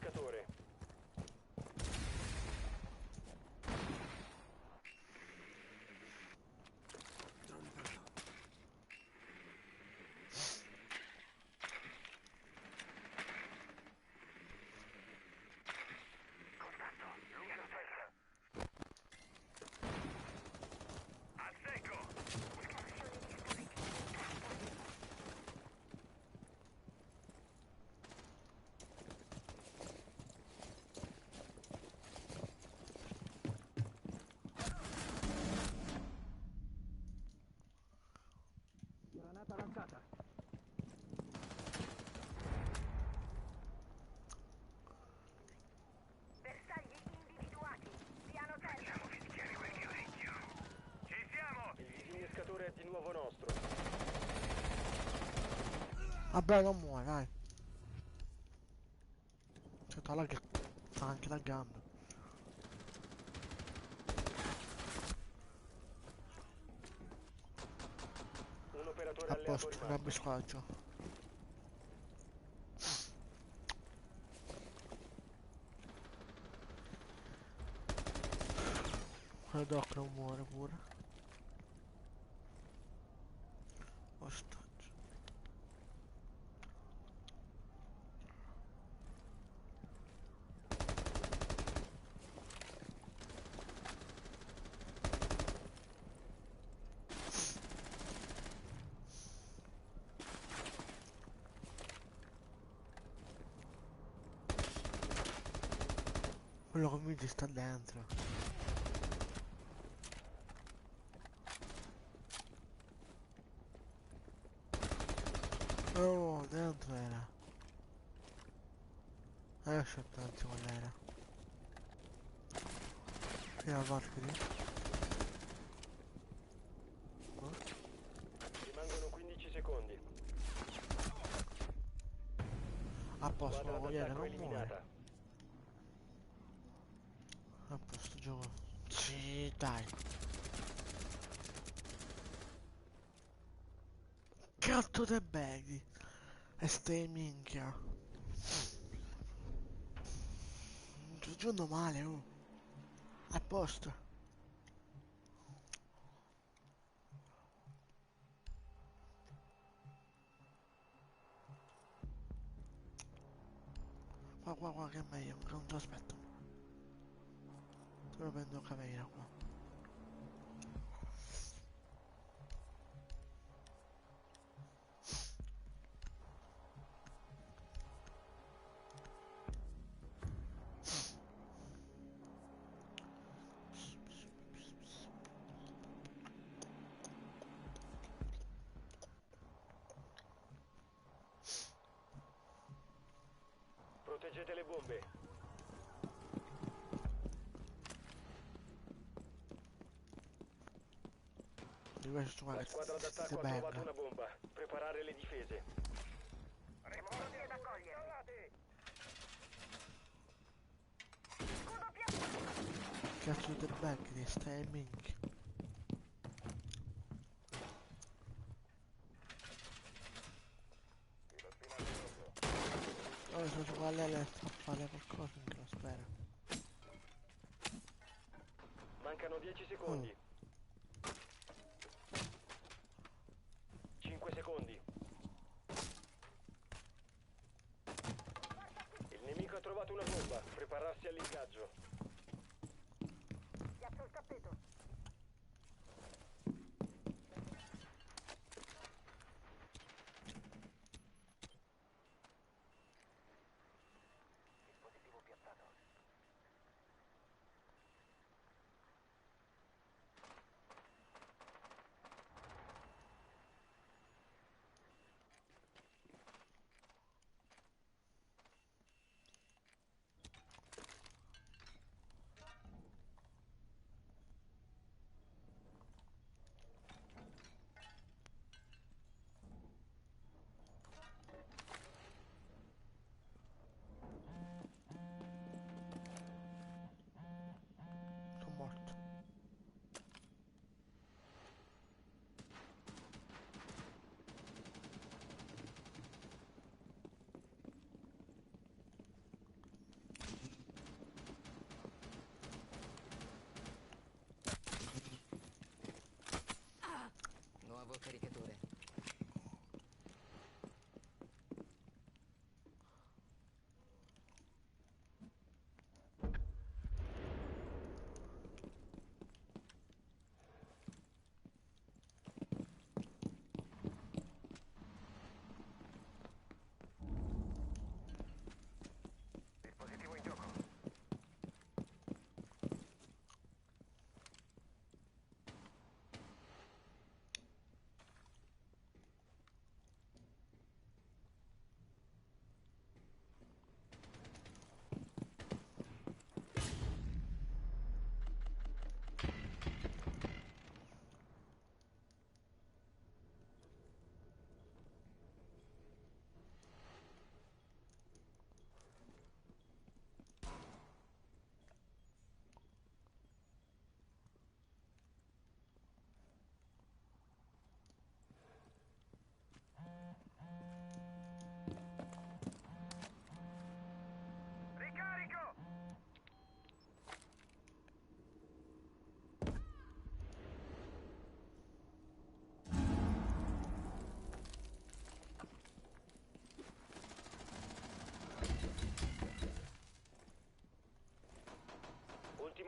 pescatore. Granata lanciata. Bersagli individuati. Piano terra. Ci siamo! Il disinnescatore è di nuovo nostro. Vabbè, non muore, dai. Aspetta, là che sta anche laggando. Un operatore A alleato posto, rimasto. rabbisquaggio. Quello doc non muore pure. Ostaggio. Quello che mi sta dentro. Oh, dentro era. Lascia attento qual era. Fino al Valkyrie. Rimangono 15 secondi. A posto, Squadra ma voglio che d'attacco non muore. eliminata. A posto, gioco. Sì, dai. Cazzo te beghi. E stai minchia. Sto giocando male, oh. A posto. Qua, che è meglio. Non ti aspetto. Te lo prendo camera qua. Proteggete le bombe. Di questo qua La che squadra si d'attacco ha trovato benga. una bomba. Preparare le difese. Munizioni da cogliere. Scudo piazzato. Cazzo te beghi, stai minchia. Ora se ci va lei a fare qualcosa, non lo spero. Mancano 10 Oh. secondi. 5 secondi. Il nemico ha trovato una bomba. Prepararsi all'ingaggio. Piazzo il tappeto. Dispositivo piazzato.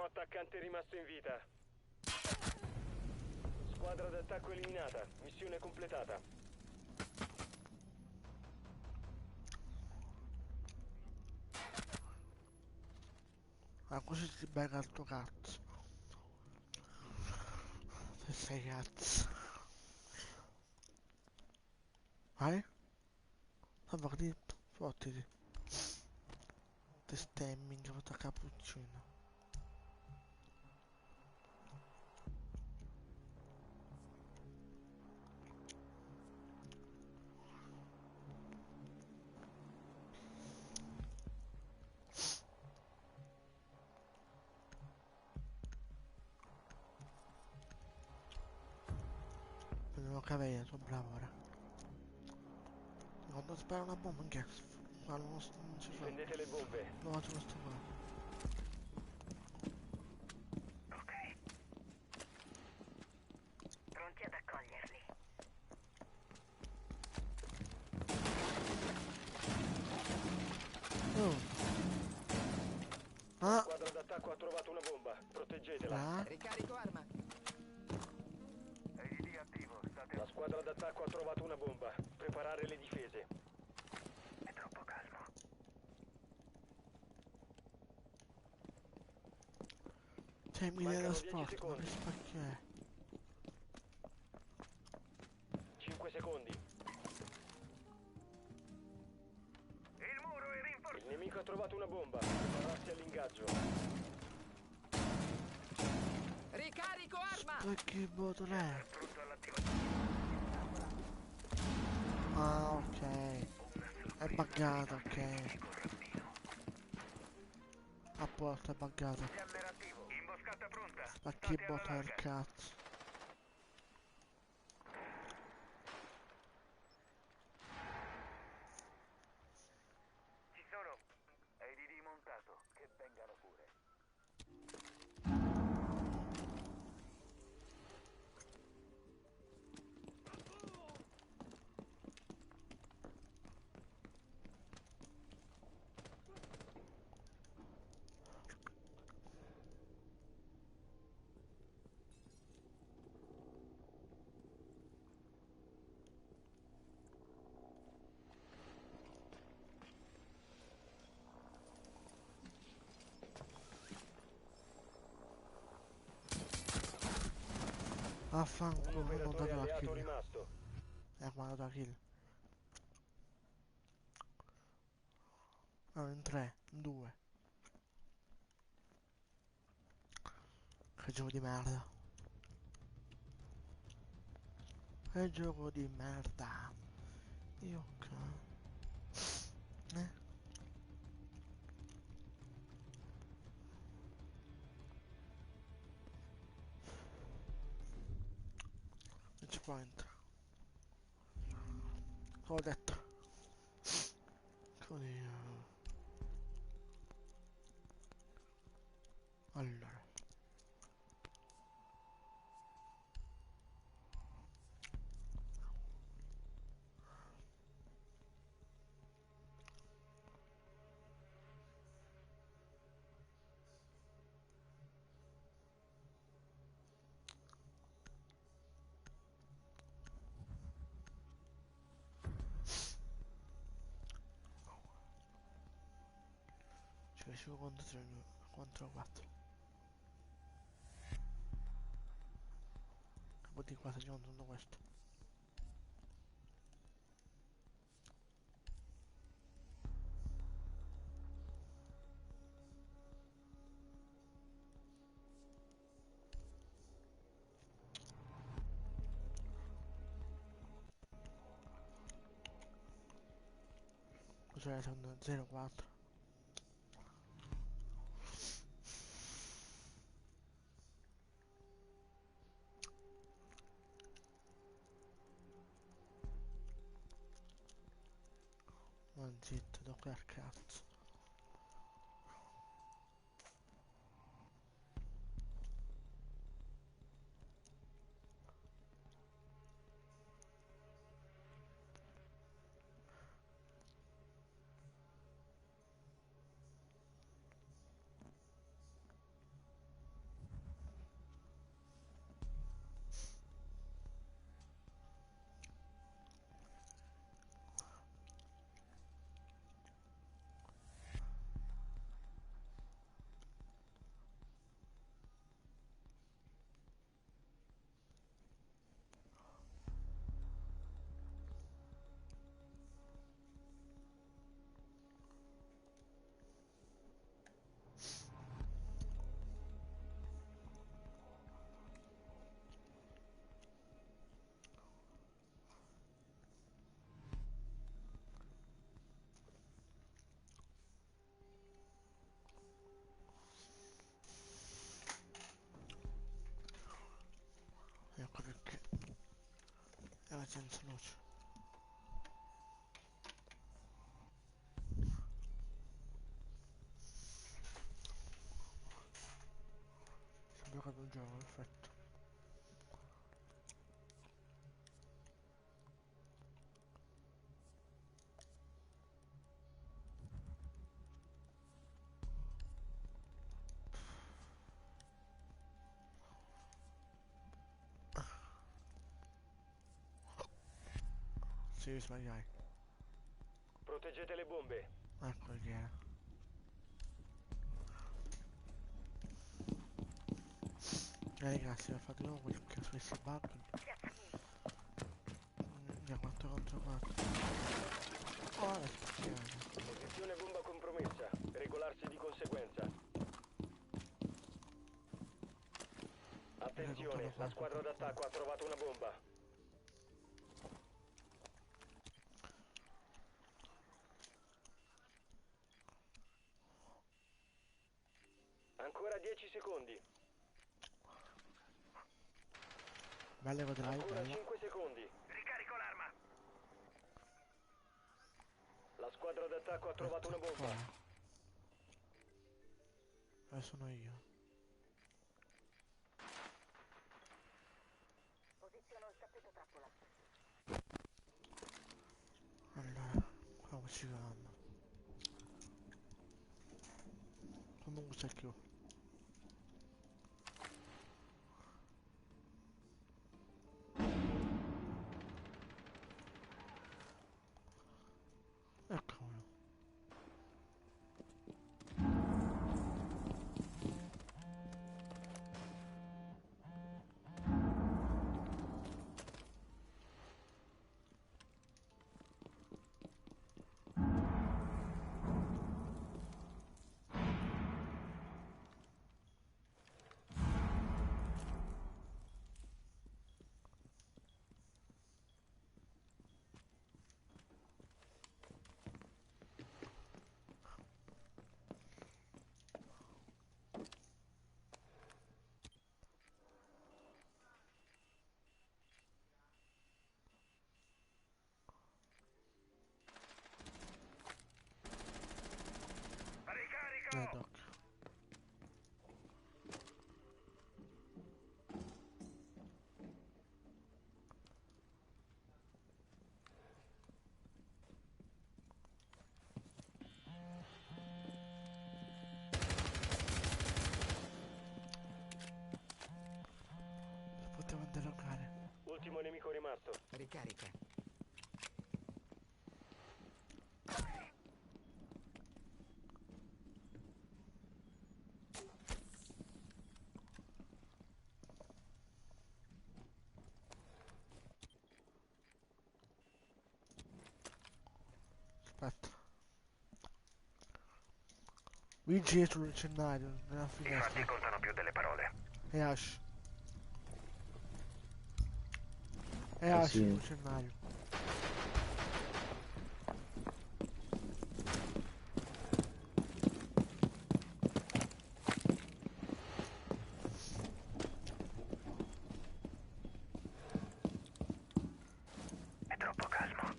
attaccante rimasto in vita. Squadra d'attacco eliminata. Missione completata. Ma così ti becca il tuo cazzo. Se sei cazzo. Vai? Vabbè, che fottiti. Te stemming, fatto a cappuccino. Non caviglia, sono bravo ora. Quando spara una bomba, anche quando non ci fa. Difendete le bombe. Non faccio questo qua. Ok. Pronti ad accoglierli. Oh. Ah! Squadra d'attacco ha trovato una bomba. Proteggetela. Ah! Ricarico arma. AED attivo, state... La squadra d'attacco ha trovato una bomba. Preparare le difese. È troppo calmo. Termine Mancano da 10 sport, ma secondi. che spacchio è? 5 secondi. Il muro è rinforzato. Il nemico ha trovato una bomba. Prepararsi all'ingaggio. Ricarico arma. Ma che bottle è? Pronto all'attivazione. Ah, ok. È buggato, ok. A posto, è buggato. Jammer attivo. Imboscata pronta. Ma che State alla botta del larga. cazzo. Ci sono. AED montato. Che vengano pure. Un Affanculo, non ho operatore dato la alleato kill. rimasto. Ma ho dato la kill. No, in 3, in 2. Che gioco di merda. Che gioco di merda. Io Match point. L'ho detto. Così. Allora. Cioè, ci contro 3, contro 4. Capo di qua se tutto questo. Cos'è? Sono 0-4. Ma zitto, do per cazzo. senza luce. Si è bloccato il gioco, perfetto. Sì, sbagliai. Proteggete le bombe. Ecco che era. Ragazzi, ho fatto uno quel che su questi bug. Da 4 contro 4. Oh, la spicchiata. Posizione bomba compromessa. Regolarsi di conseguenza. Attenzione, la squadra d'attacco ha trovato una bomba. Ancora 10 secondi. Bella quadrai, Ancora bella. 5 secondi. Ricarico l'arma. La squadra d'attacco ha trovato una bomba. Sono io. Posiziono il tappeto trappola. Allora, qua ci vanno. Comunque c'è più. Eccolo. Ricarico. Doc. Potevo interrogare. Ultimo nemico rimasto. Ricarica. Aspetta. Vigili sul scenario, nella I fatti finestra. contano più delle parole. E Ash. E Ash sì. sul scenario. È troppo calmo.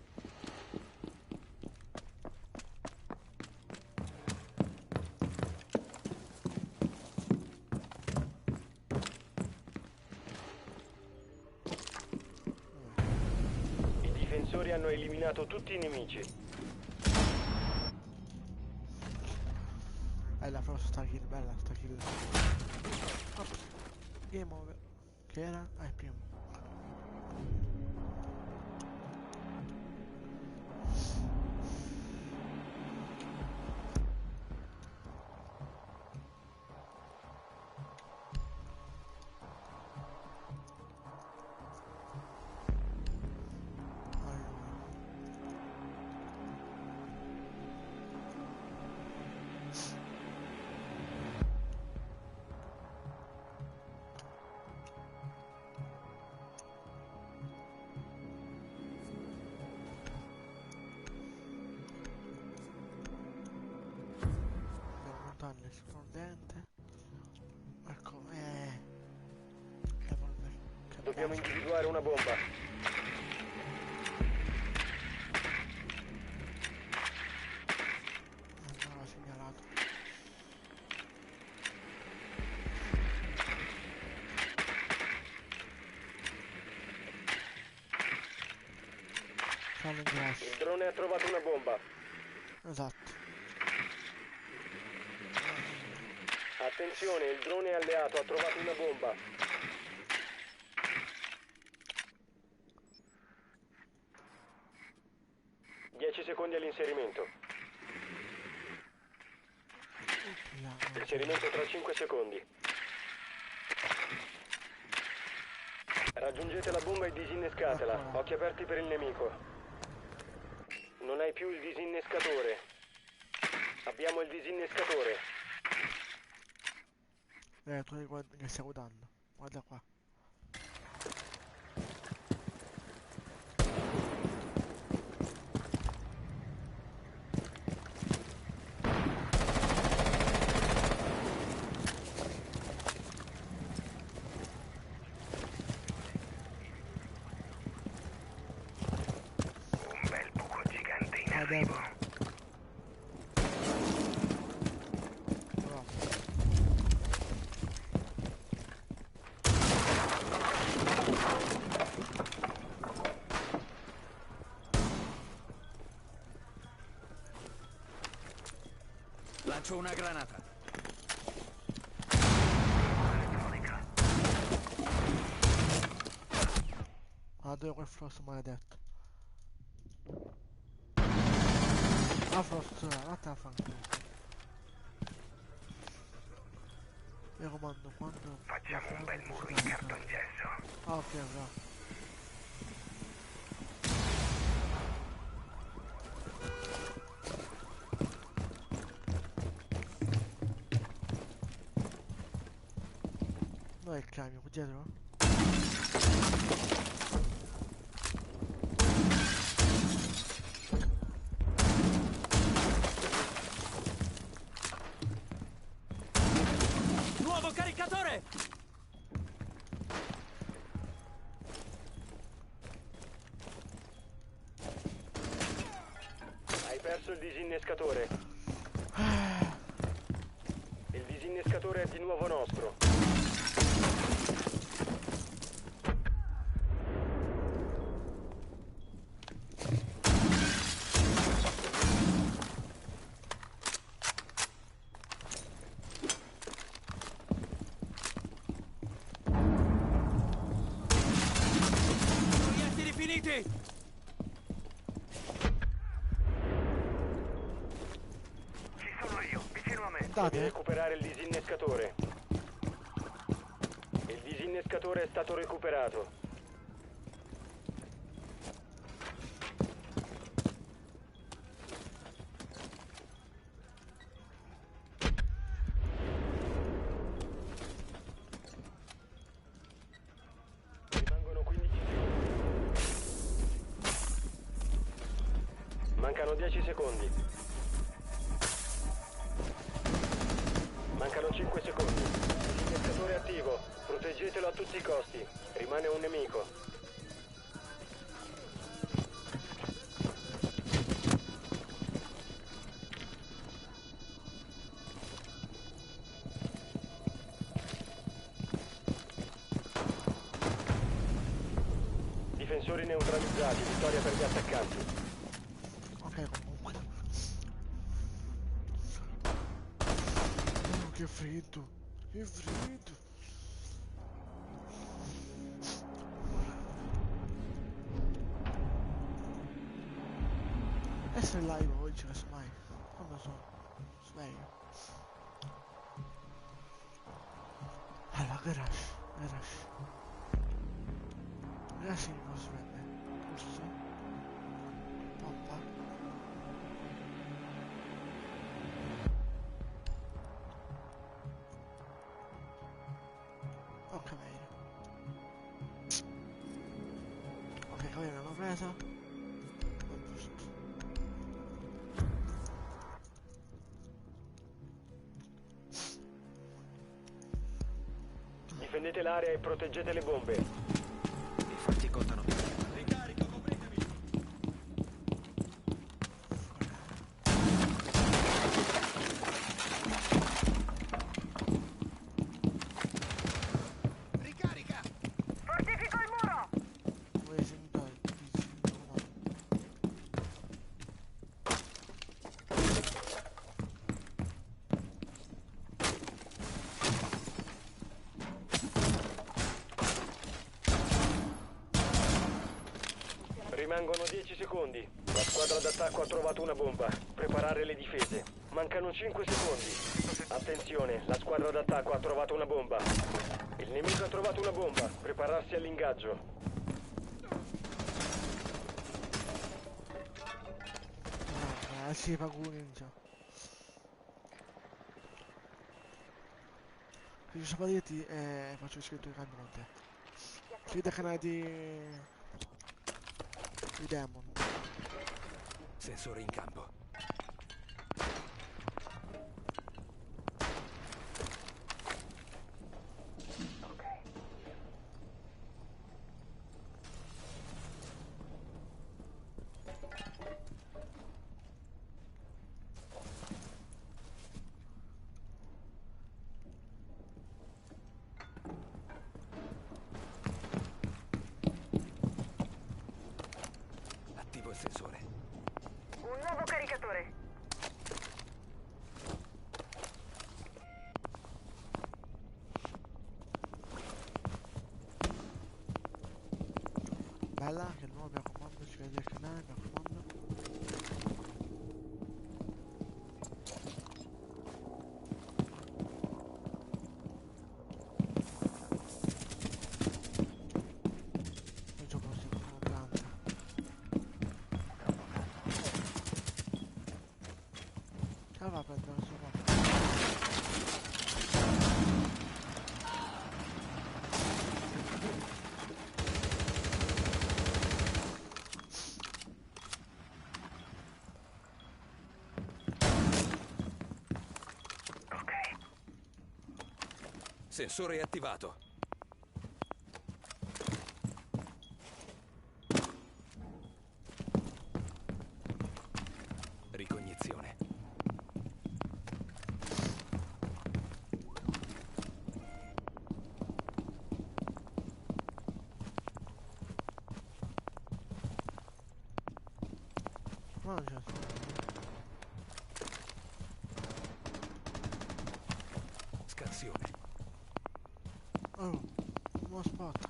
I difensori hanno eliminato tutti i nemici. Bella però sta kill, bella sta kill. Ops. Game over. Che era? Ah, il primo. Devo montare l'esplodente. Ecco, Evolver. Che Dobbiamo bello. individuare una bomba. crash. Il drone ha trovato una bomba. Esatto. Attenzione, il drone alleato ha trovato una bomba. Dieci secondi all'inserimento. Inserimento tra 5 secondi. Raggiungete la bomba e disinnescatela. Occhi aperti per il nemico. Non hai più il disinnescatore. Abbiamo il disinnescatore. Tu guarda che stiamo dando. Guarda qua. Un bel buco gigante in arrivo. Bravo. Lancio una granata. Elettronica. Ah, dove quel Frost maledetto? Ah, Frost, vattene a fanculo. Mi raccomando, quando... Facciamo un bel muro in cartongesso. Ah, ok, bravo. Dov'è il camion? Qui dietro? Nuovo caricatore! Hai perso il disinnescatore. Il disinnescatore è di nuovo nostro. Proiettili finiti! Ci sono io, vicino a me. Devi Date, recuperare il disinnescatore. Il disinnescatore è stato recuperato. Rimangono 15 secondi. Mancano 10 secondi. Mancano 5 secondi. Disinnescatore attivo. Proteggetelo a tutti i costi. Rimane un nemico. Difensori neutralizzati. Vittoria per gli attaccanti. ok comunque. Oh, che freddo. Che freddo. Essere live oggi, casomai. Non lo so. Sveglio. Allora, garage. Garage. Garage mi posso prendere. Giusto? Pompa. Ok, meglio. Ok, quella l'hanno presa. Giusto. Difendete l'area e proteggete le bombe. I fatti contano. Ricarico, copritemi! Ricarica! Fortifico il muro! Vuoi sentire il vicino? Rimangono 10 secondi. La squadra d'attacco ha trovato una bomba. Preparare le difese. Mancano 5 secondi. Attenzione, la squadra d'attacco ha trovato una bomba. Il nemico ha trovato una bomba. Prepararsi all'ingaggio. Sì, paguninja. Se ci sono dirti, faccio iscritto in canale con te. Iscriviti al canale di Demon. Sensore in campo. Attivo il sensore. Un nuovo caricatore. Bella, che nuovo mi raccomando, iscriviti al canale, mi raccomando. Io gioco così con 80. Ce la va a prendere questo qua. Ok. Sensore attivato. Ricognizione. Ma non c'è. Scansione. Oh, uno spot.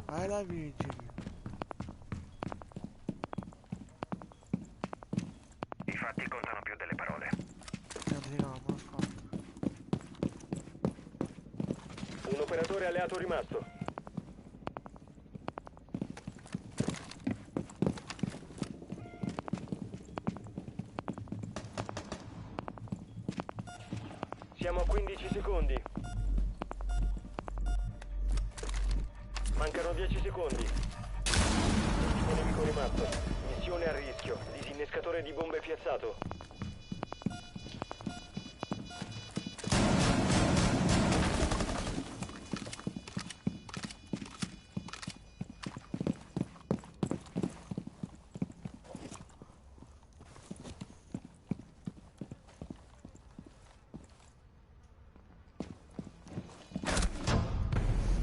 Vai la vigili. I fatti contano più delle parole. Niente, no, uno spot. Un operatore alleato rimasto. Siamo a 15 secondi. Mancano 10 secondi. Ultimo nemico rimasto. Missione a rischio. Disinnescatore di bombe piazzato.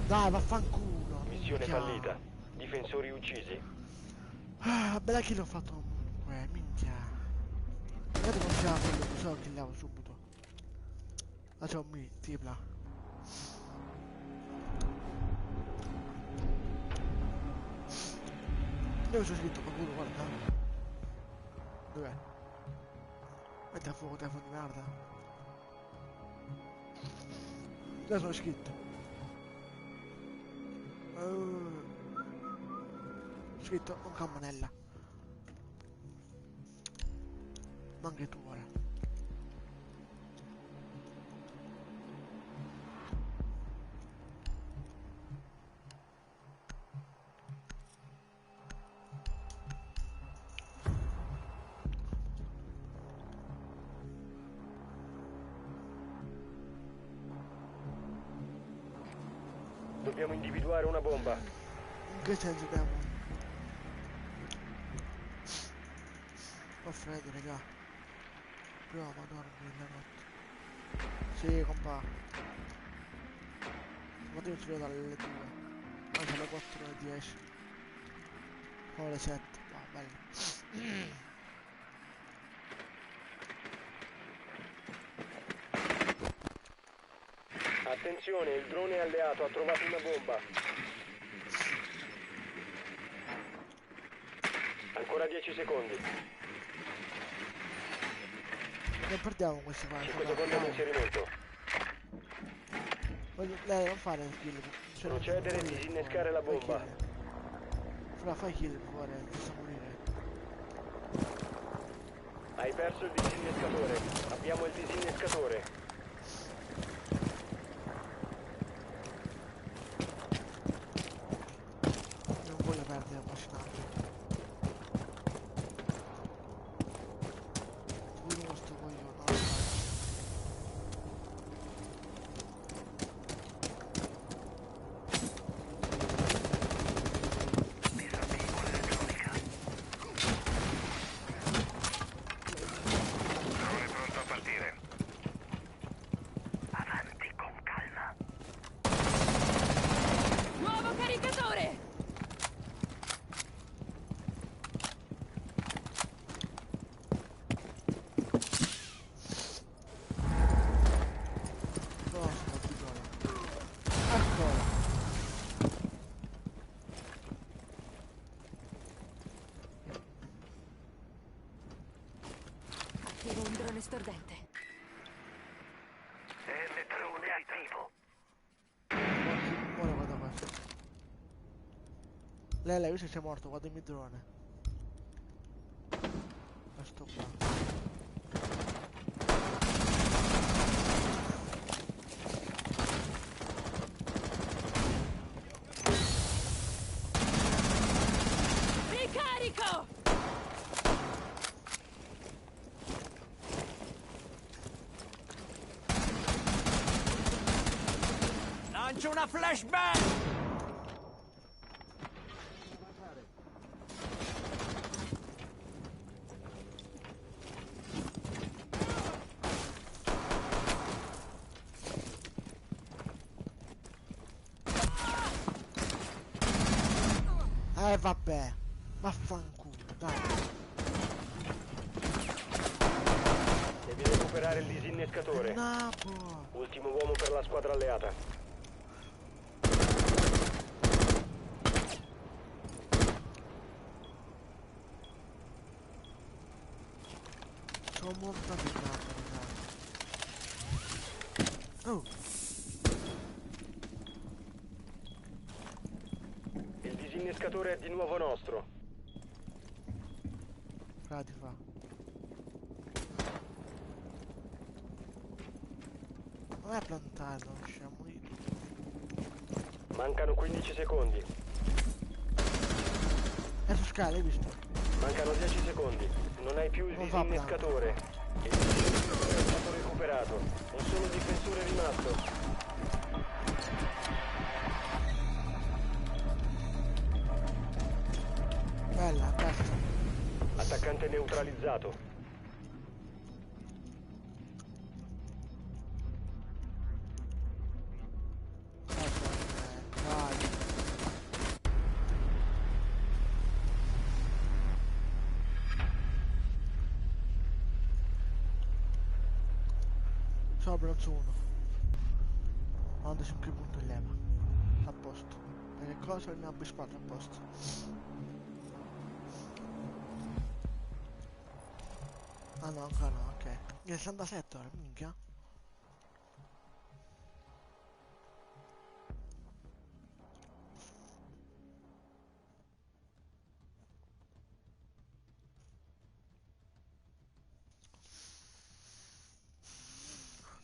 Dai, vaffanculo. Missione minchia. fallita. Difensori uccisi. Ah, bella kill ho fatto comunque, minchia. Guardate non c'era quello, mi so killavo subito. Là c'è un mi, tripla. Dove c'è scritto qualcuno, guarda. Dov'è? Metti a fuoco telefono di merda. Dove sono scritto? Scritto con campanella. Ma anche tu ora. Dobbiamo individuare una bomba. In che senso abbiamo? Ho freddo, raga. Proviamo a dormire la notte. Sì, compà. Ma devo uscire dalle 2. Anche alle 4:10. O alle 7. Wow, bello. Attenzione, il drone alleato ha trovato una bomba. Ancora 10 secondi. Non perdiamo questi 5 secondi all'inserimento. Lei non fare il kill. Cioè, Procedere e non morire, disinnescare per la favore. bomba. Fai kill. Fra, fai kill, per favore, posso morire. Hai perso il disinnescatore. Abbiamo il disinnescatore. Non voglio perdere affascinante. Pure questo voglio, no, dai. Disattivo elettronica. Drone pronto a partire. Avanti con calma. Nuovo caricatore! No, sono piccolo. Ancora. Attivo un drone stordente. Drone attivo. Ora guarda questo. Lei l'ha visto, sei morto, guarda il mio drone. Questo qua. Ricarico! Lancio una flashbang! Vabbè. Vaffanculo, dai. Devi recuperare il disinnescatore. Napo. Ultimo uomo per la squadra alleata. Sono montato in napo, ragazzi. Oh. Il disinnescatore è di nuovo nostro. Frati fa. Non è plantarlo, scemo. Mancano 15 secondi. È su scala, hai visto? Mancano 10 secondi. Non hai più il Non va disinnescatore. Il disinnescatore è stato recuperato. Un solo difensore è rimasto. Bella, testa. Attaccante neutralizzato. Vai. Sono bronzo 1. 95 punti in leva. A posto. E che cosa il mio abisquato a posto? Ah no, ancora no, ok. Il 67 ora, minchia.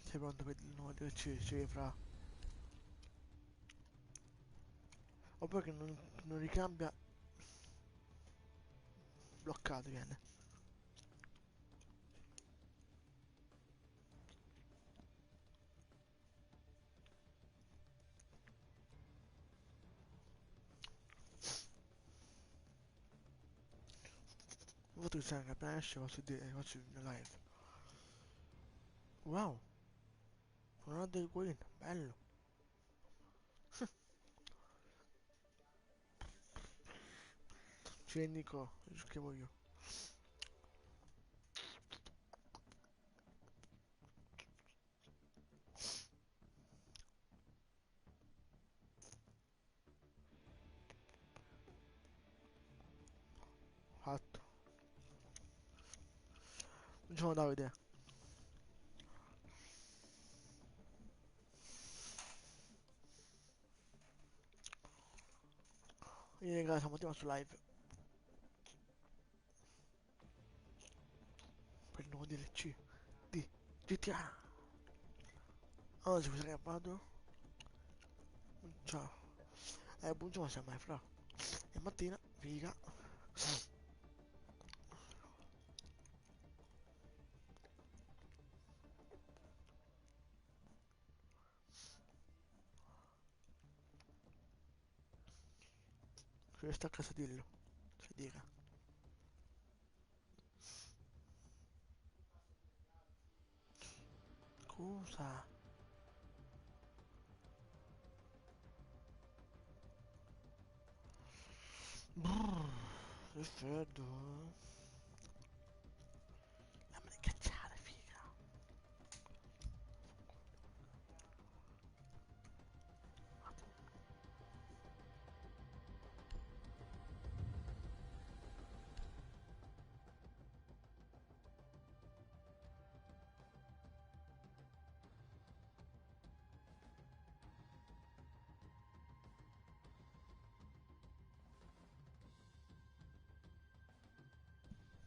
Sei pronto per il nuovo DLC, fra? Oppure che non ricambia. Bloccato viene. Voto di sangue appena esce faccio il mio live. Wow, una del Queen, bello. Ci indico, che voglio. Fatto. Buongiorno Davide. Io ragazzi, stamattina su live. Per il nuovo DLC di GTA. Oggi cosa che vado? Ciao. Buongiorno semmai fra. E mattina, figa. Questo a Casadillo. Si dica. Cosa? Brrr, che freddo. Dammi cacciare, figa.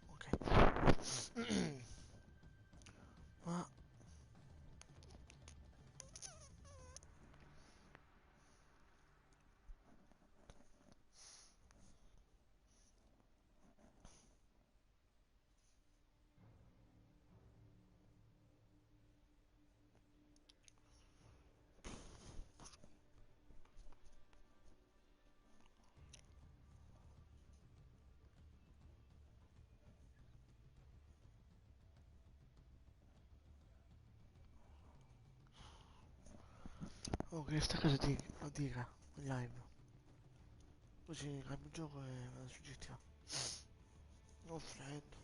Ok. Ma ok, sta cosa di lo dica in live. Così cambio il gioco e vado su GTA. Non freddo.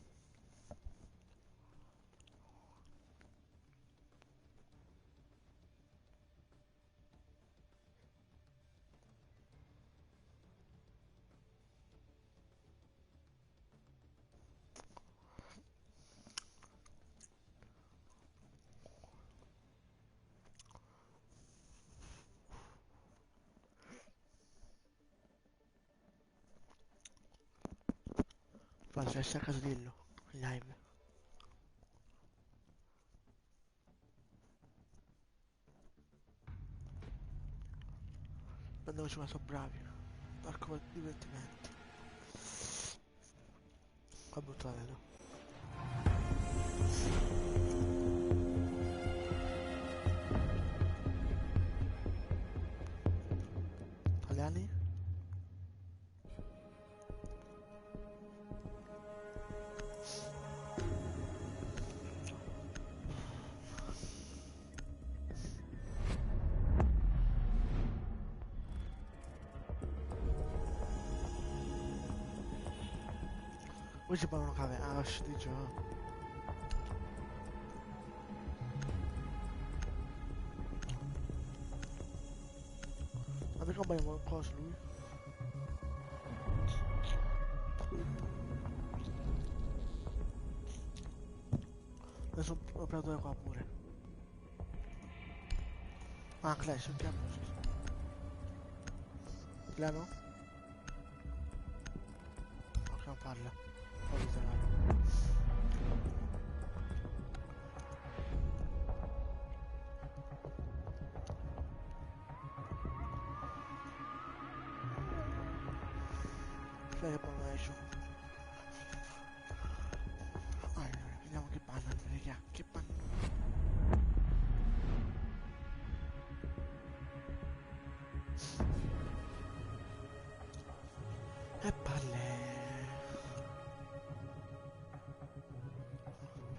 Faccio essere a Casadillo in live. Quando ci sono bravi. Parco divertimento. Qua buttare no. Italiani? Poi ci parlano cave, Ash di già. Ma perché non vogliamo cosa lui? Adesso ho operatore qua pure. Ah, Clash, sentiamo. Piano? Ok, non parla. Poi ritornare. Play Abomination. Allora, vediamo che panna, raga. Che panna. E palle.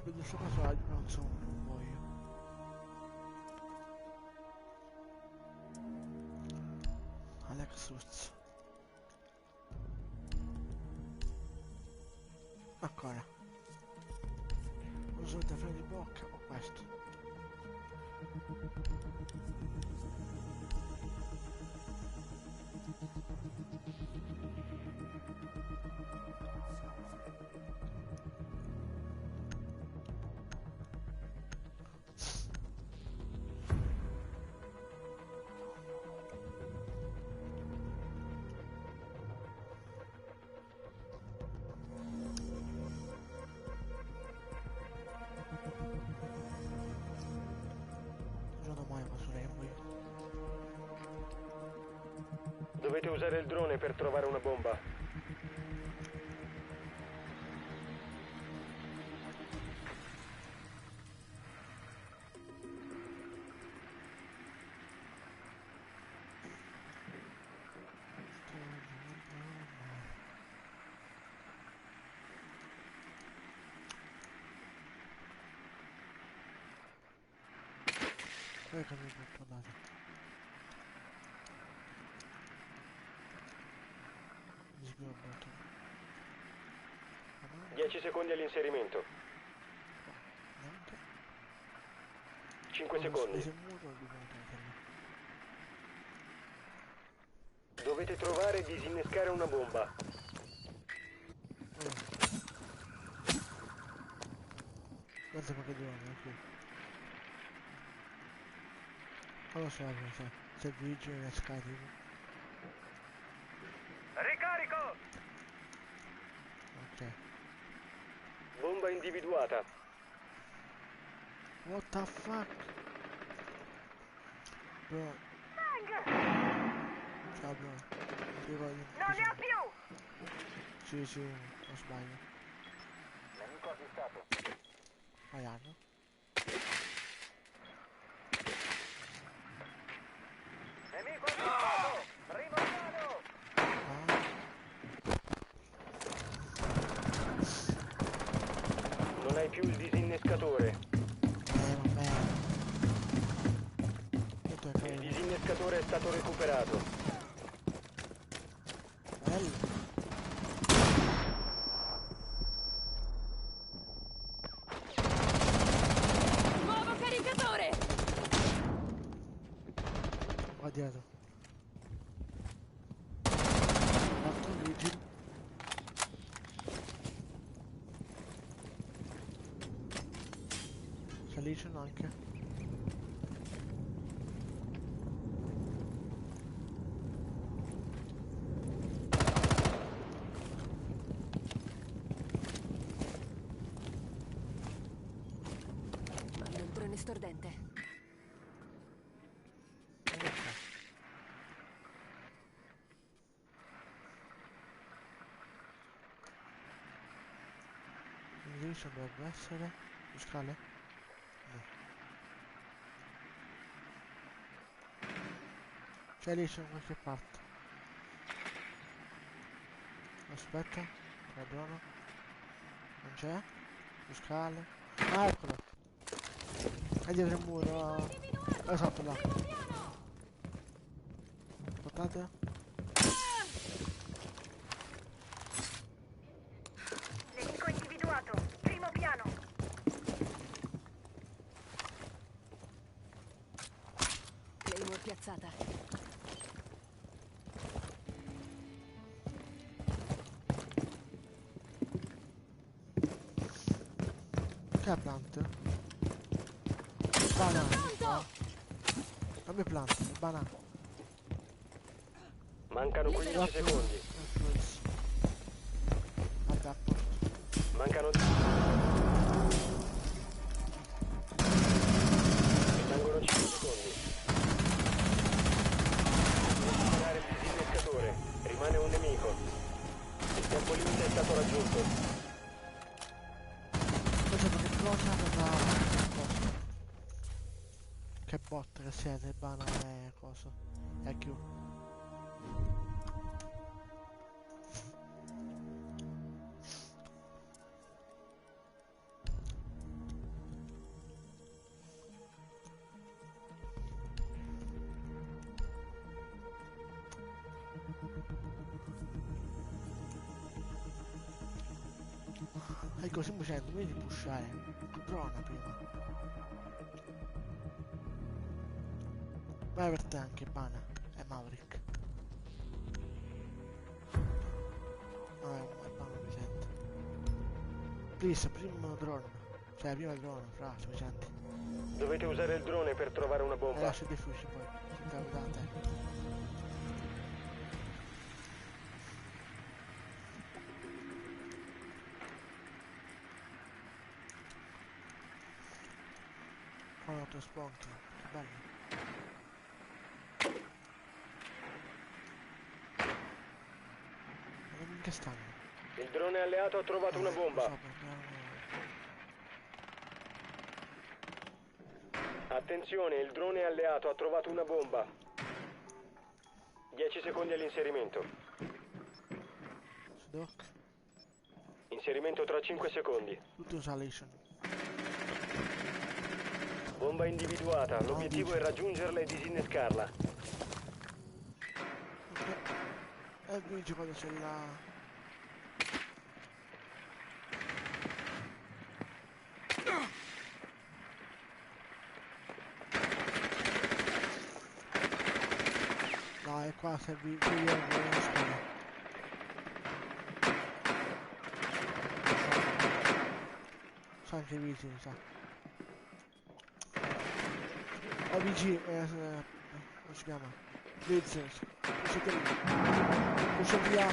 Vedo questo personaggio, non so, non voglio. Alex Lutz. Ancora. Uso il freno di bocca o questo. Dovete usare il drone per trovare una bomba. Che mi può tornare? 10 secondi all'inserimento. 5 secondi. Dovete trovare e disinnescare una bomba. Guarda che drone qui. Non lo so se il vigile è scarico. Ricarico! Ok. Bomba individuata. What the fuck? Bro. Ciao bro. Ti voglio. Non ne ho più! Sì, sì, non sbaglio. Nemico avvistato. Maiano. Nemico avvistato! Rimordiamo! Ah. Non hai più il disinnescatore. Vabbè. Tutto è Il bello. disinnescatore è stato recuperato. Bello. Nuovo caricatore! Qua dietro. Altro vigile. Salice anche. Mando il drone stordente. L'indirizzo dovrebbe essere su scale? No. C'è lì da qualche parte. Aspetta, padrone. Non c'è? Su scale. Ah, eccolo. È dietro il muro. Esatto là. Portate. Nemico individuato! Primo piano! Claymore piazzata. Che ha plant? Banana. Pronto! Dammi plant, banana. Mancano 15 secondi. Vabbè, a posto. Mancano... Rimangono 5 secondi. Recuperare il disinnescatore. Rimane un nemico. Il tempo limite è stato raggiunto. Cosa che cosa cosa? Che botte che siete, banana e cosa? E più. Ecco, semplicemente, vedi pushare. Drona prima. Vai per te anche, Bana. È Maverick. No, è Bana, mi sente. Please, prima drone. Cioè, prima il drone, fra, ci senti. Dovete usare il drone per trovare una bomba. Lascia dei fuci poi. Se te lo date. Con l'auto spawn, che bello. stanno? Il drone alleato ha trovato una bomba. Sopra, piano. Attenzione, il drone alleato ha trovato una bomba. 10 secondi all'inserimento. Doc. Inserimento tra 5 secondi. Tutto salation. Bomba individuata. L'obiettivo è raggiungerla e disinnescarla. E vince quando c'è la... Dai, qua serve qui io non scuola. Sa anche VG, mi sa. OVG, come si chiama? Business. Concentriamo.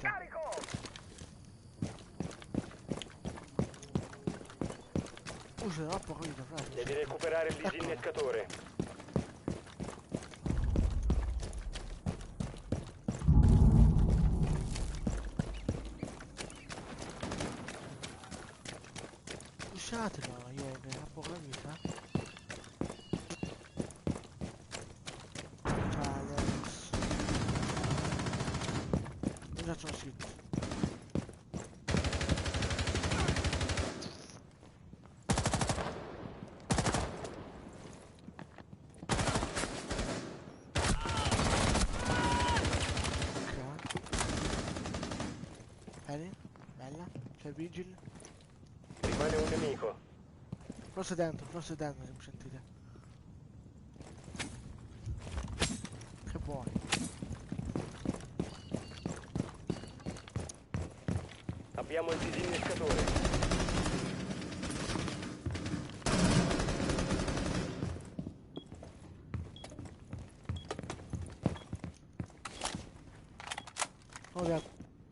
Carico! Scusa, no, poco capito, frate. Devi recuperare il disinnescatore. Lasciatelo, io che ha poca vita. Ciao, Alex. Non già sono sito. Bene, bella, c'è Vigil. Rimane un nemico. Forse dentro, se mi sentite. Che buono. Abbiamo il disinnescatore.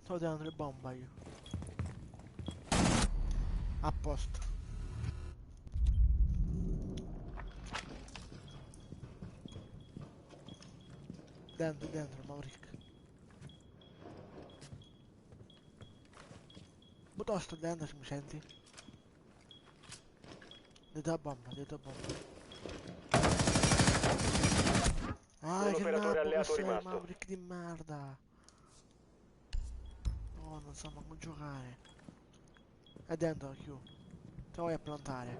Sto dando le bombe io. A posto. Dentro, Maverick. Piuttosto dentro se mi senti. Dietro la bomba. Ah, Un che operatore nappo alleato che sei, rimasto. Maverick di merda. Oh, non so manco giocare. È dentro, Q. Te vuoi a plantare.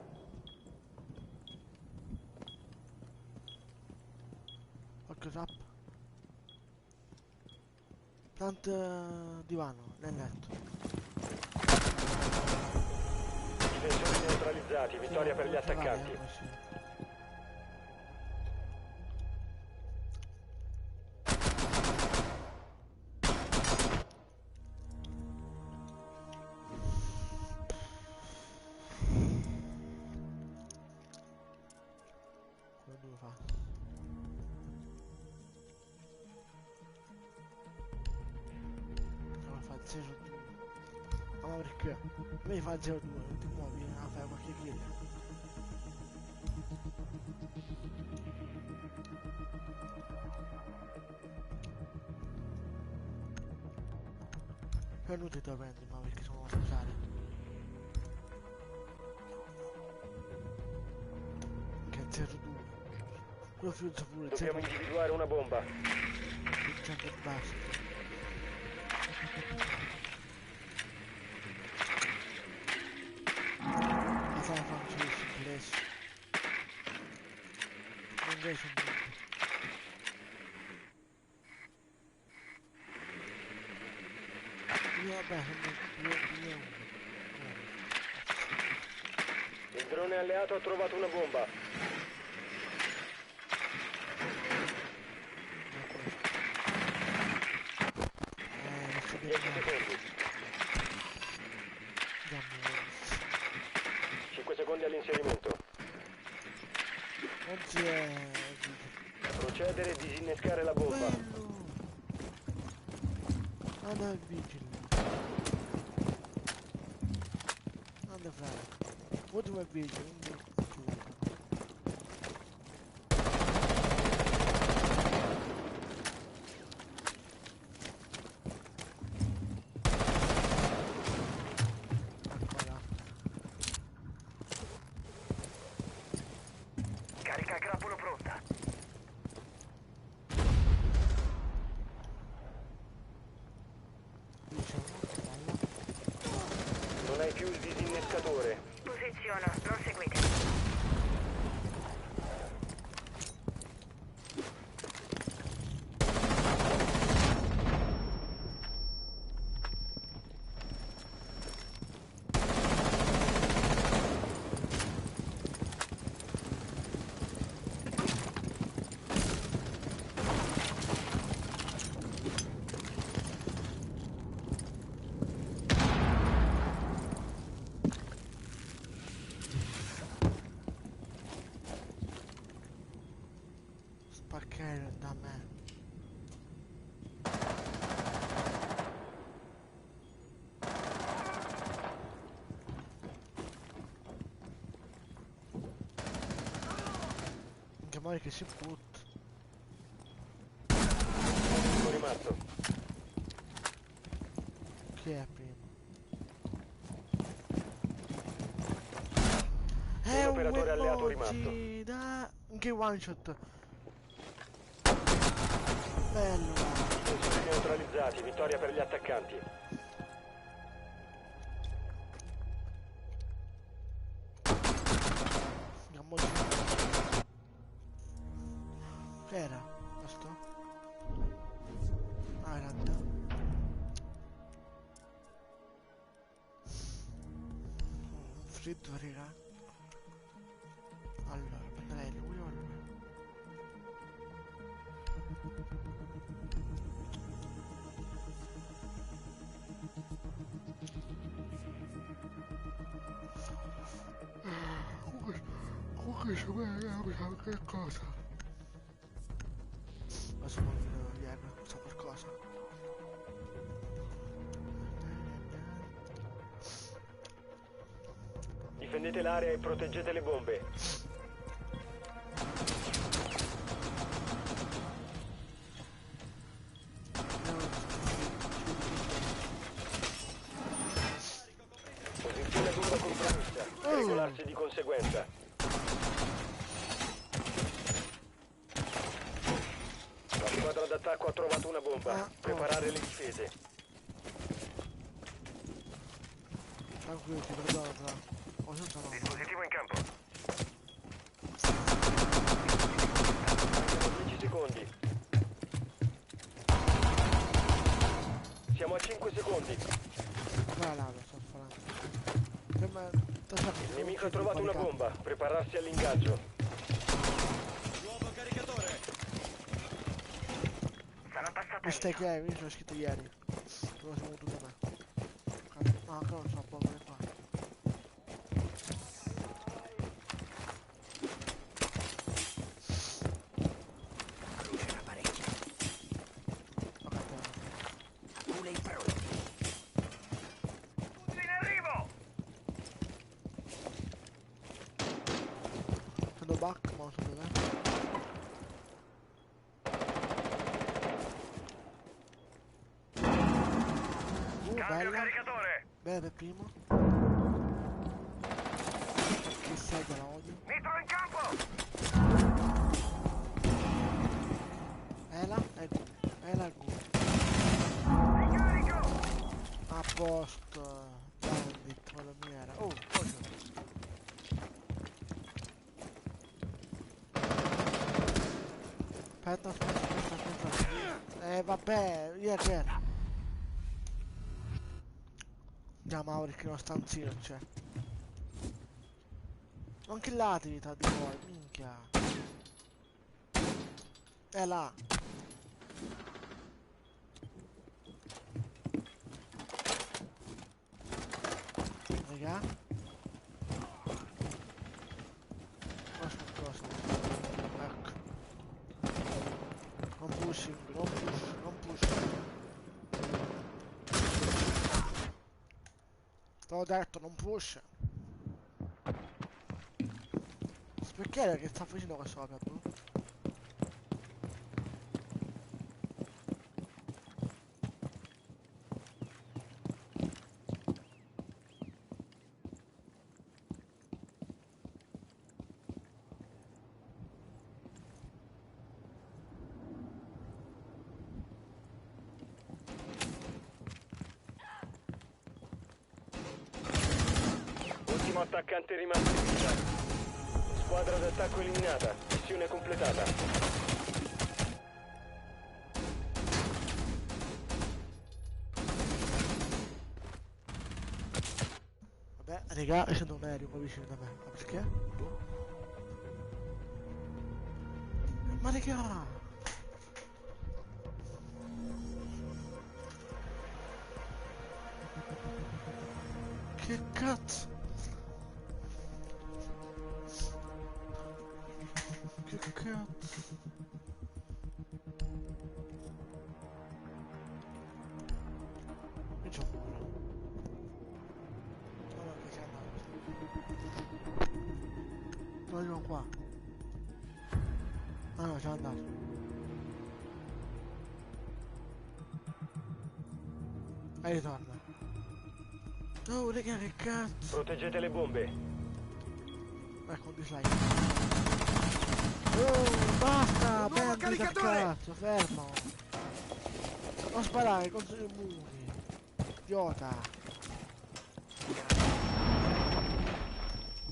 Occhio tap. Plant divano, nel letto. Difensori neutralizzati. Vittoria per gli attaccanti. Come devo fare? Come fa il 0-2? Ma perché? Devi fare il 0-2, non ti muovi a fare qualche kill. È inutile da prendere, ma perché sono a usare. Che 0-2. Quello fiuto pure, Dobbiamo 0-2. individuare una bomba. Certo e basta. Ma sai francese, inglese. Inglese un po'. Io vabbè, io... Il drone alleato ha trovato una bomba. Non so 10 che secondi. 5 secondi all'inserimento. oggi è... Procedere e disinnescare la bomba. Bello! Anda il vigile. Anda frate. Ultimo è vigile, quindi... Non hai più il disinnescatore. Posiziono, non seguite. Spacchero da me. Che muore che si butta. Sono rimasto. Chi è prima? Un operatore alleato rimasto. Da... Che one shot. Bello. Sensori neutralizzati. Vittoria per gli attaccanti. Andiamo giù. Che era? Questo? Ah, in realtà. Fritto, raga. Allora, prenderei lui o lui? Comunque se vuoi che cosa? Adesso non viene, sa qualcosa. Difendete l'area e proteggete le bombe. Posizione bomba compromessa. Regolarsi di conseguenza. La squadra d'attacco ha trovato una bomba. Preparare le difese. Tranquillo, ti perdono, però. Ho senza no. Dispositivo in campo. Mancano 10 secondi. Siamo a 5 secondi. Vai là, lo sto falando. Prima... Il nemico ha trovato una bomba. Prepararsi all'ingaggio. Nuovo caricatore. Sono passato Mi stai io. che io l'ho scritto ieri. Dove siamo venuto da me. No, ancora non so, bombe qua. Brucia parecchio. Ho capito. Pule i pronti. In arrivo! Prendo back, ma non so dov'è. Cambio Bella. caricatore! Bella per primo. Che segue la odio. Nitro in campo! Ela e Gu. Ela e Gu. Ricarico! A posto. Bandit, quello mi era. Oh, cosa? Aspetta. Vabbè, io è vero. Andiamo Mauri che uno stanzino c'è. Non killatevi tra di voi, minchia. È là. Raga. Cosa? Ecco. Non pushing, non push. Te l'ho detto, non push. Perché che sta facendo questo sopra, bro? L'ultimo attaccante rimasto in vita. Squadra d'attacco eliminata. Missione completata. Vabbè, raga, c'è un aereo qua vicino da me. Ma perché? Boh. Ma raga! Che cazzo? Che cazzo? Io c'ho paura. No, che c'è andato. No, arrivo qua. Ah no, c'è andato. E ritorna. Oh, raga, che cazzo? Proteggete le bombe. Ecco, dislike. Oh, basta! Un nuovo Prendi dal caricatore! cazzo, fermo! Non sparare contro i muri! Idiota!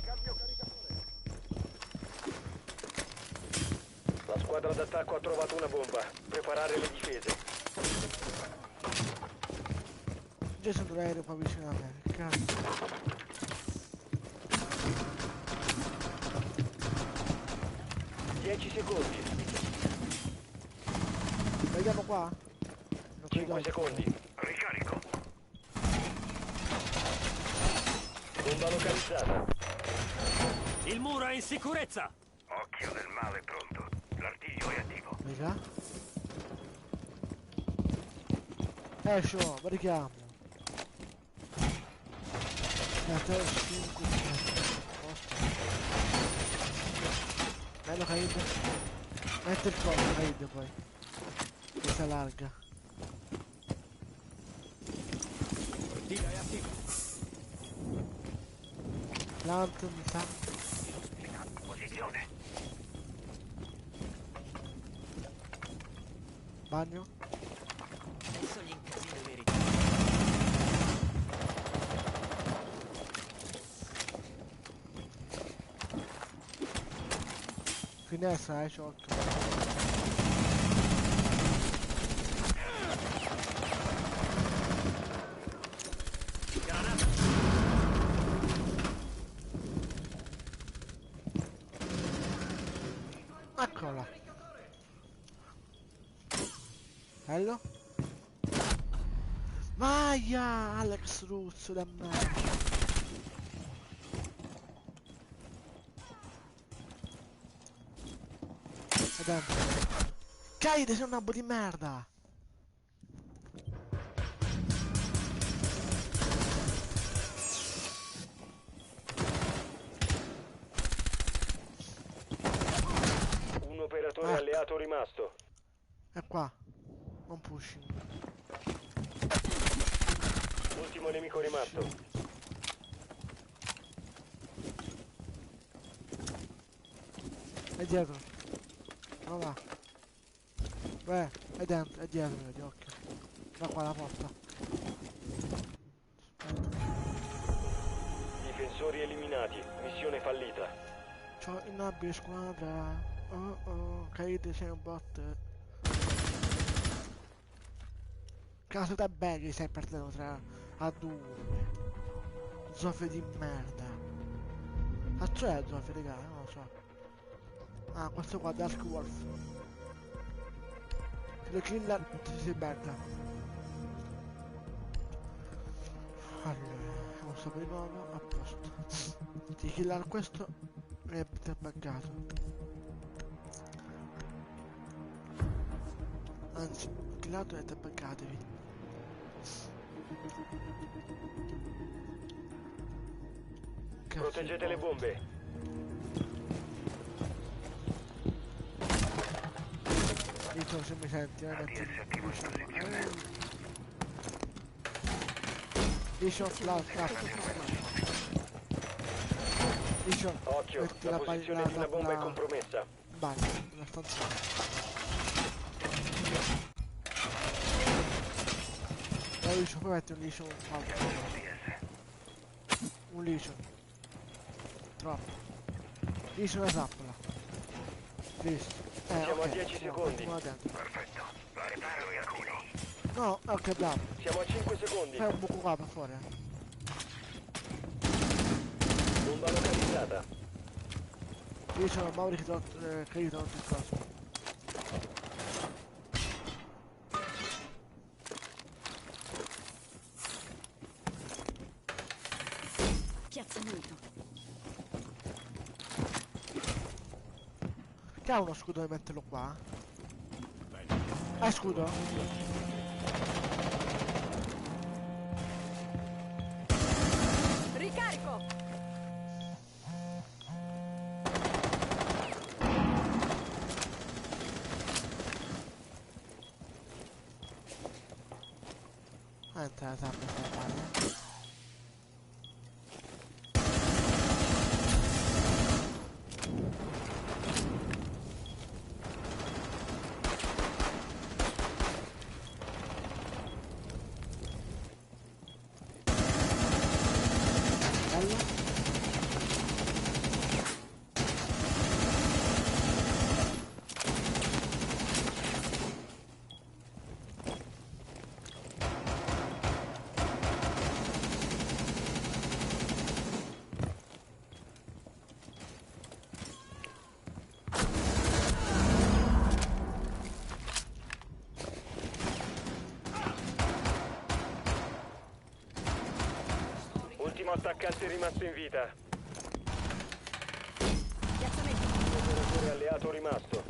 Cambio caricatore. La squadra d'attacco ha trovato una bomba. Preparare le difese. Già sono l'aereo qua vicino a me, che cazzo! 10 secondi. Vediamo qua? Non 5 secondi. Ricarico. Bomba localizzata. Il muro è in sicurezza! Occhio del male pronto. L'artiglio è attivo. Raga? Escio, varichiamo! 3, 5, 6. Bello Caid. Mette il collo Caid poi. Questa larga. Tira è attivo. Plant mi sa. Posizione. Bagno. Adesso gli incasini veri. Finestra, c'ho occhio. Eccola. Bello? Vaia, Alex Russo da me. Caide, sei un nabbo di merda! Un operatore Ah. alleato rimasto. È qua. Non pushing. Ultimo nemico rimasto. È dietro. Non va. Beh, è dentro, è dietro, vedi, occhio. Da qua la porta. Difensori eliminati. Missione fallita. C'ho il nabbi squadra. Oh oh, Caide sei un bot. Caso da belli stai perdendo 3-2. Zoffe di merda. Cazzo è Zoffe, raga? Non lo so. Ah, questo qua, Dark Wolf. Lo killer si merda. Allora, non so di nuovo, a posto. Di killare questo è buggato. Anzi, killato e buggatevi. Proteggete le bombe. Dito se mi senti, ADS attivo in posizione. Vision flash. Vision. Occhio, metti la posizione di una bomba è compromessa. Bagno, una stanza. Vision, poi metti un Vision. ADS. Un Vision. troppo. Lì c'è una trappola. Visto. Siamo a ok. 10 No, secondi. uno dentro. Perfetto. La riparo e attivo. No, ok, bravo. Siamo a 5 secondi. Fai un buco qua per fuori. Bomba localizzata. Lì c'è un Mauri che aiuta tutto il coso. Piazzamento. Che ha uno scudo da metterlo qua? Scudo? Ricarico! Entra la tappa sta palla. Bello. Ultimo attaccante rimasto in vita. Piazzamento. Operatore alleato rimasto.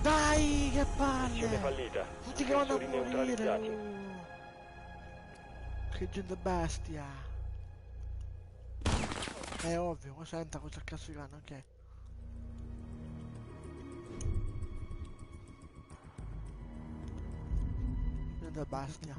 Dai, che Missione palle! fallita. Tutti che vanno a Sensori morire! neutralizzati. Che gente bestia! È ovvio, cosa entra cosa cazzo di canna, ok. Gente bestia.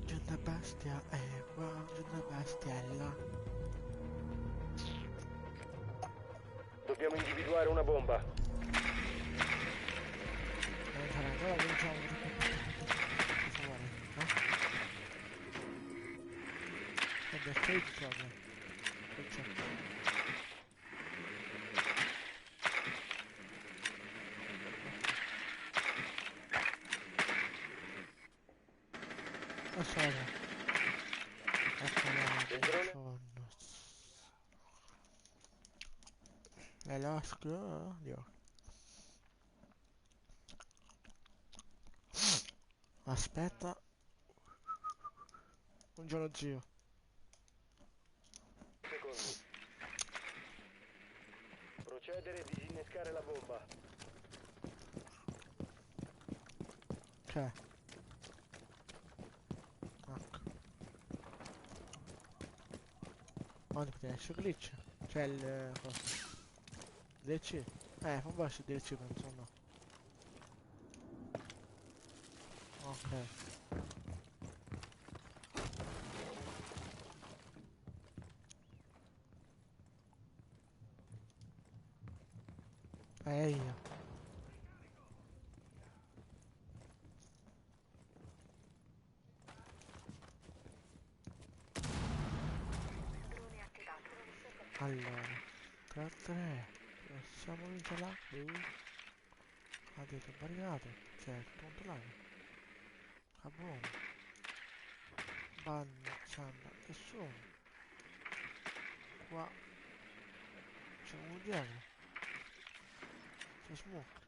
Gente bestia è qua, gente bestiella. Dobbiamo individuare una bomba. Allora cominciamo per favore, no? E del fake proprio. Che c'è? Aspetta. Il drone? Velasco, Dio. Aspetta. Buongiorno zio. Secondi. Procedere e disinnescare la bomba. Ok. Ecco. Quanto potesse glitch? C'è il cosa? DLC? Fa un basso DLC penso no. Ok. Ehi. Allora, tra 3, siamo vinto là, ha detto barricato, certo, controllato, buono, banno, samba, e sono, qua, c'è uno dietro, c'è smoke,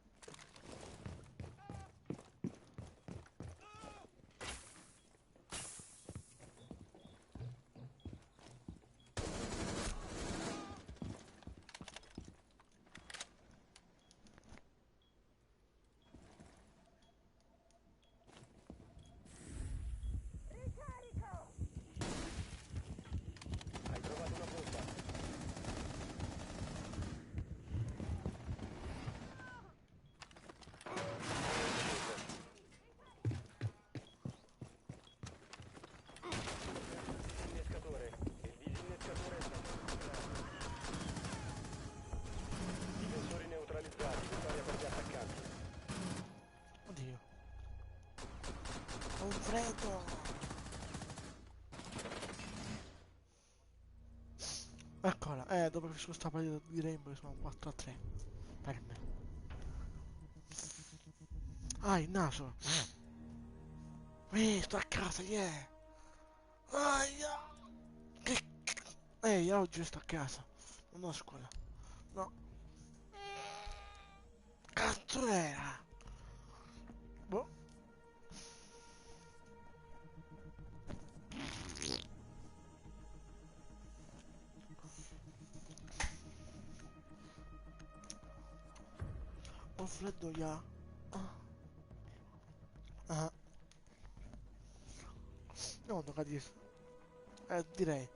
freddo! Eccola, dopo che finisco sta partita di Rainbow sono 4-3 per me. Ah, il naso! Sto a casa, yeah! Aia! Che... Ehi, oggi sto a casa. Non ho scuola. No. Cazzo era? Boh. Ho freddo già. Ah. Non tocca di... direi.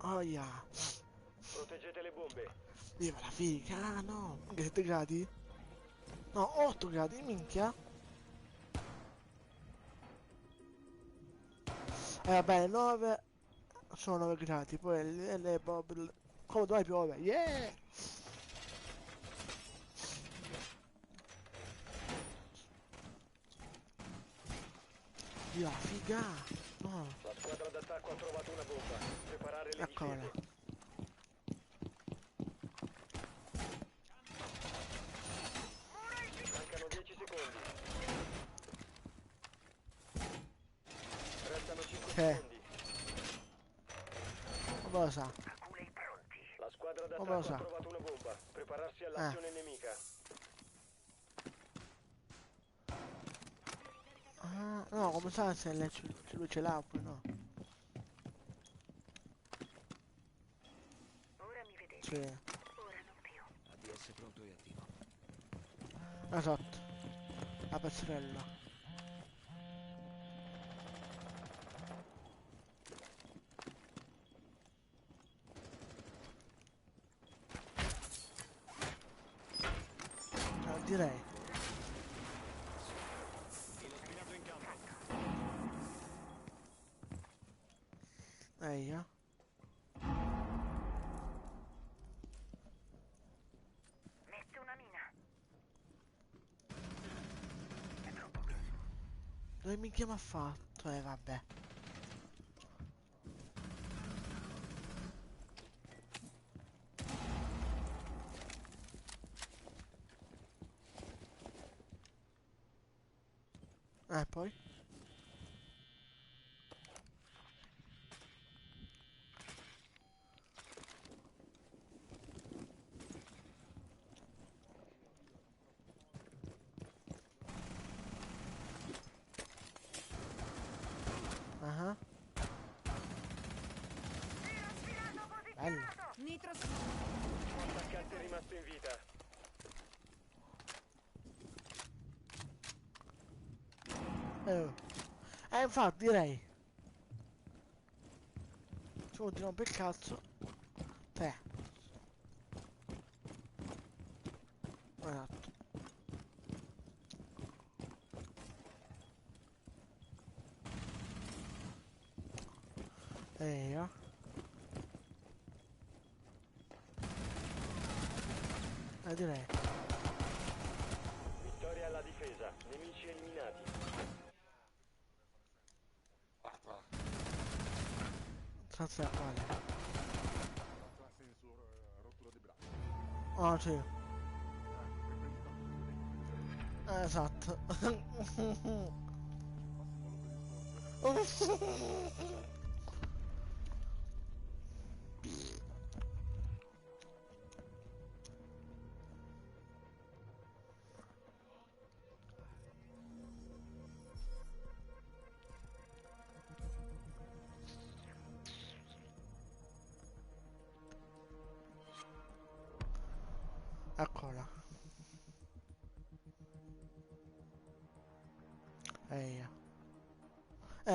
Oh yeah. Proteggete le bombe. Viva la figa. Ah no. Anche 7 gradi? No, 8 gradi, minchia. Vabbè, 9 sono 9 gradi, poi come domani piove, yeah! Dio, figa! No, La squadra d'attacco ha trovato una bomba. Preparare le eccola. difese. Mancano 10 secondi. Restano 5 secondi. Come lo sa? Alcuni pronti. La squadra Come lo d'attacco ha sa? trovato una bomba. Prepararsi all'azione nemica. Ah, no, come sa se lui ce l'ha oppure no? Ora mi vedete. Sì, Ora non più. ADS pronto e attivo. esatto. La pezzerella. Direi. Illuminato in campo. Io. Metto una mina. Dove minchia mi ha fatto? Vabbè. Poi? Ah, bello. Nitro L'attaccante è rimasto in vita. Infatti direi. Ci continuiamo per cazzo. Te. Esatto. Io. Direi. Vittoria alla difesa. Nemici eliminati. Senza quale. Sensor rottura di braccio. Ah, sì. Esatto. Eccola. Io.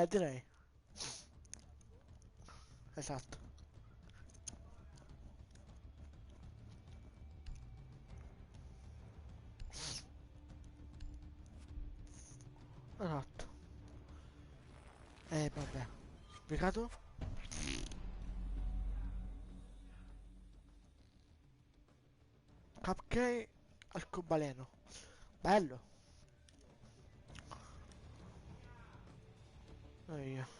Direi. Esatto. Esatto. Vabbè. Peccato? Cupcake arcobaleno. Bello. Io.